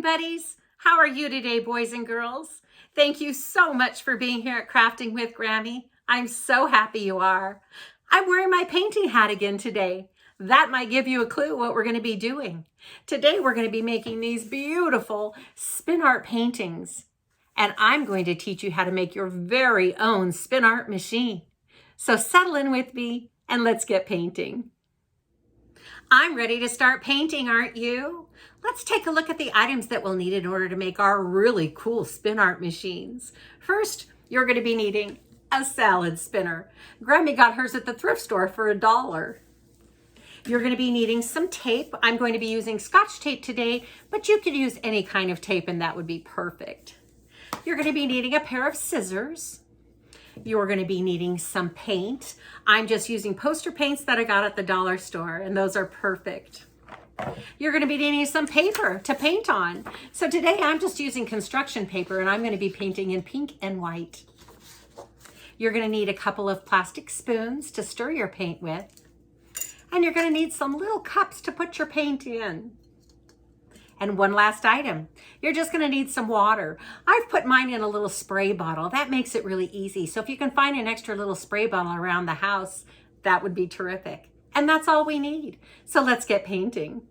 buddies. How are you today, boys and girls? Thank you so much for being here at Crafting with Grammy. I'm so happy you are. I'm wearing my painting hat again today. That might give you a clue what we're going to be doing. Today we're going to be making these beautiful spin art paintings. And I'm going to teach you how to make your very own spin art machine. So settle in with me and let's get painting. I'm ready to start painting, aren't you? Let's take a look at the items that we'll need in order to make our really cool spin art machines. First, you're going to be needing a salad spinner. Grammy got hers at the thrift store for $1. You're going to be needing some tape. I'm going to be using Scotch tape today, but you could use any kind of tape and that would be perfect. You're going to be needing a pair of scissors. You're going to be needing some paint. I'm just using poster paints that I got at the dollar store, and those are perfect. You're going to be needing some paper to paint on. So today I'm just using construction paper, and I'm going to be painting in pink and white. You're going to need a couple of plastic spoons to stir your paint with. And you're going to need some little cups to put your paint in. And one last item, you're just going to need some water. I've put mine in a little spray bottle. That makes it really easy. So if you can find an extra little spray bottle around the house, that would be terrific. And that's all we need. So let's get painting.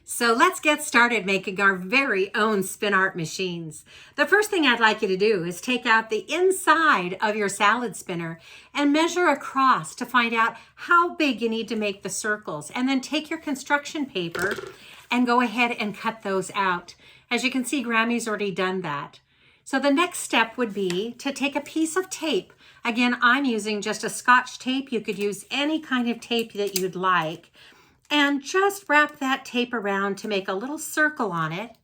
So let's get started making our very own spin art machines. The first thing I'd like you to do is take out the inside of your salad spinner and measure across to find out how big you need to make the circles. And then take your construction paper and go ahead and cut those out. As you can see, Grammy's already done that. So the next step would be to take a piece of tape. Again, I'm using just a Scotch tape. You could use any kind of tape that you'd like. And just wrap that tape around to make a little circle on it.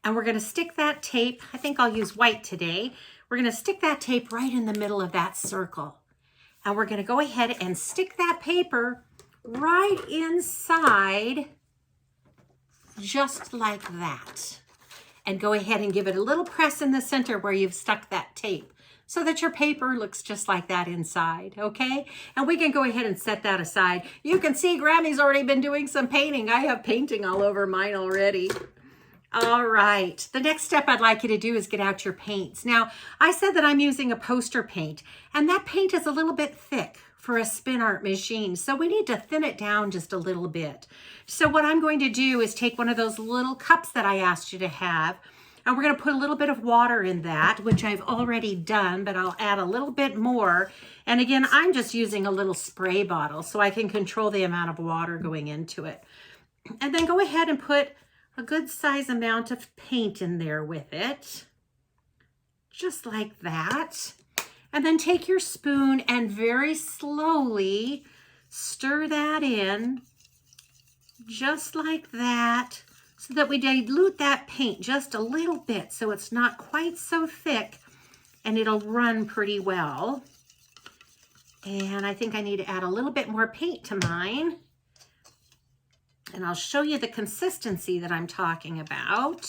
And we're going to stick that tape, I think I'll use white today. We're going to stick that tape right in the middle of that circle. And we're going to go ahead and stick that paper right inside, just like that. And go ahead and give it a little press in the center where you've stuck that tape so that your paper looks just like that inside, okay? And we can go ahead and set that aside. You can see Grammy's already been doing some painting. I have painting all over mine already. All right, the next step I'd like you to do is get out your paints. Now, I said that I'm using a poster paint, and that paint is a little bit thick for a spin art machine, so we need to thin it down just a little bit. So what I'm going to do is take one of those little cups that I asked you to have, and we're going to put a little bit of water in that, which I've already done, but I'll add a little bit more. And again, I'm just using a little spray bottle so I can control the amount of water going into it. And then go ahead and put a good size amount of paint in there with it, just like that. And then take your spoon and very slowly stir that in, just like that, so that we dilute that paint just a little bit so it's not quite so thick and it'll run pretty well. And I think I need to add a little bit more paint to mine. And I'll show you the consistency that I'm talking about.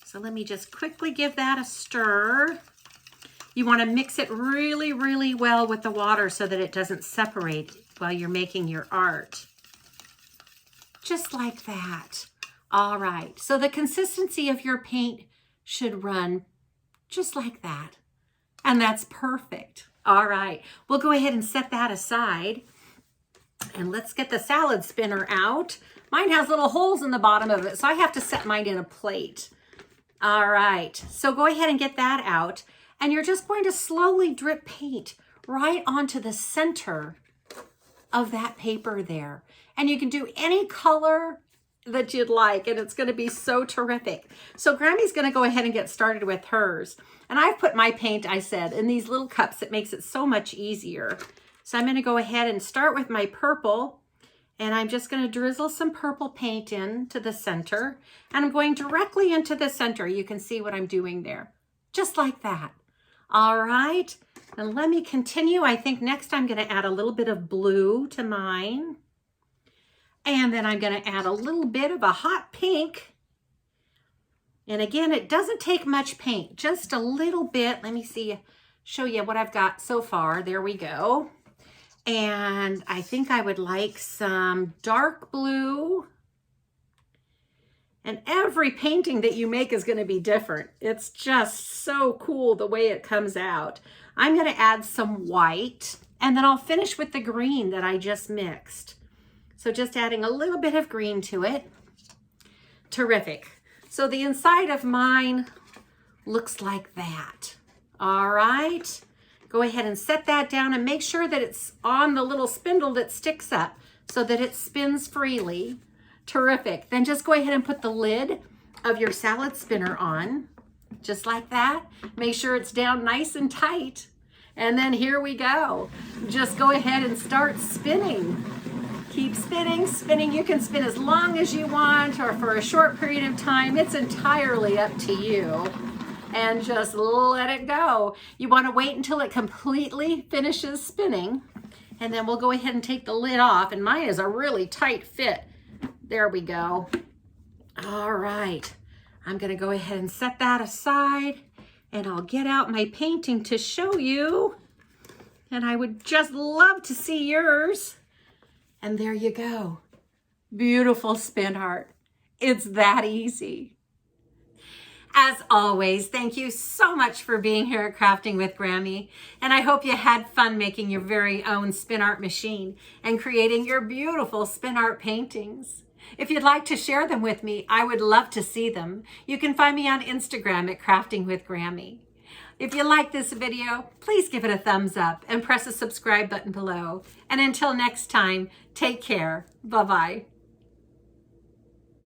So let me just quickly give that a stir. You want to mix it really, really well with the water so that it doesn't separate while you're making your art. Just like that. All right, so the consistency of your paint should run just like that. And that's perfect. All right, we'll go ahead and set that aside. And let's get the salad spinner out. Mine has little holes in the bottom of it, so I have to set mine in a plate. All right, so go ahead and get that out. And you're just going to slowly drip paint right onto the center of that paper there. And you can do any color that you'd like, and it's going to be so terrific. So Grammy's going to go ahead and get started with hers. And I've put my paint, I said, in these little cups. It makes it so much easier. So I'm going to go ahead and start with my purple. And I'm just going to drizzle some purple paint in to the center. And I'm going directly into the center. You can see what I'm doing there. Just like that. All right. And let me continue. I think next I'm going to add a little bit of blue to mine. And then I'm going to add a little bit of a hot pink. And again, it doesn't take much paint, just a little bit. Let me see, show you what I've got so far. There we go. And I think I would like some dark blue And every painting that you make is going to be different. It's just so cool the way it comes out. I'm going to add some white, and then I'll finish with the green that I just mixed. So just adding a little bit of green to it. Terrific. So the inside of mine looks like that. All right. Go ahead and set that down and make sure that it's on the little spindle that sticks up so that it spins freely. Terrific. Then just go ahead and put the lid of your salad spinner on, just like that. Make sure it's down nice and tight. And then here we go. Just go ahead and start spinning. Keep spinning, spinning. You can spin as long as you want or for a short period of time. It's entirely up to you. And just let it go. You want to wait until it completely finishes spinning. And then we'll go ahead and take the lid off. And mine is a really tight fit. There we go. All right. I'm going to go ahead and set that aside. And I'll get out my painting to show you. And I would just love to see yours. And there you go. Beautiful spin art. It's that easy. As always, thank you so much for being here at Crafting with Grammy. And I hope you had fun making your very own spin art machine and creating your beautiful spin art paintings. If you'd like to share them with me, I would love to see them. You can find me on Instagram at Crafting with Grammy. If you like this video, please give it a thumbs up and press the subscribe button below. And until next time, take care. Bye-bye.